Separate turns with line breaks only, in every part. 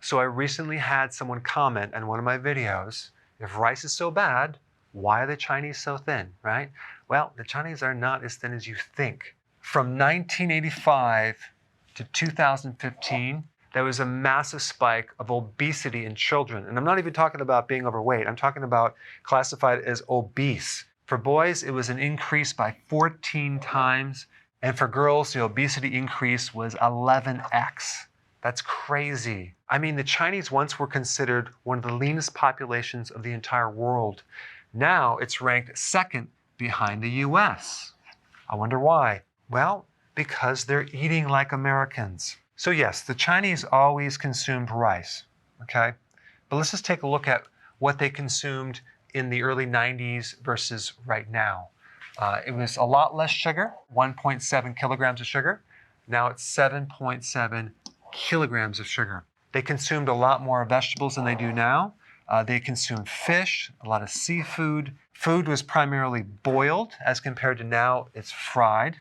So I recently had someone comment on one of my videos, if rice is so bad, why are the Chinese so thin, right? Well, the Chinese are not as thin as you think. From 1985 to 2015, there was a massive spike of obesity in children. And I'm not even talking about being overweight. I'm talking about classified as obese. For boys, it was an increase by 14 times. And for girls, the obesity increase was 11x. That's crazy. I mean, the Chinese once were considered one of the leanest populations of the entire world. Now it's ranked second behind the US. I wonder why. Well, because they're eating like Americans. So yes, the Chinese always consumed rice, okay? But let's just take a look at what they consumed in the early 90s versus right now. It was a lot less sugar, 1.7 kilograms of sugar. Now it's 7.7 kilograms of sugar. They consumed a lot more vegetables than they do now. They consumed fish, a lot of seafood. Food was primarily boiled as compared to now it's fried.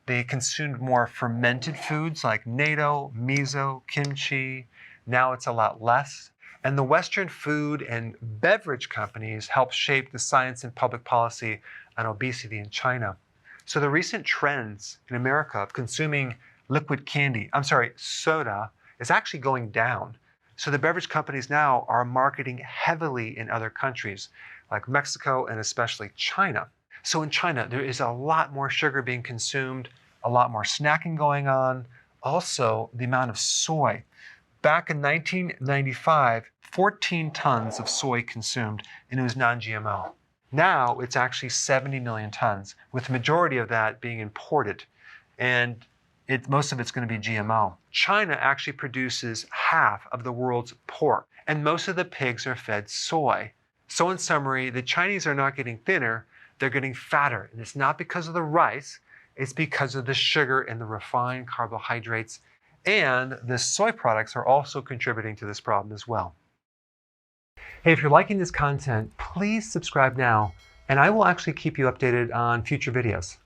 They consumed more fermented foods like natto, miso, kimchi. Now it's a lot less. And the Western food and beverage companies help shape the science and public policy on obesity in China. So the recent trends in America of consuming soda, is actually going down. So the beverage companies now are marketing heavily in other countries like Mexico and especially China. So in China, there is a lot more sugar being consumed, a lot more snacking going on. Also, the amount of soy. Back in 1995, 14 tons of soy consumed, and it was non-GMO. Now it's actually 70 million tons, with the majority of that being imported. And most of it's going to be GMO. China actually produces half of the world's pork, and most of the pigs are fed soy. So in summary, the Chinese are not getting thinner, they're getting fatter. And it's not because of the rice, it's because of the sugar and the refined carbohydrates. And the soy products are also contributing to this problem as well. Hey, if you're liking this content, please subscribe now, and I will actually keep you updated on future videos.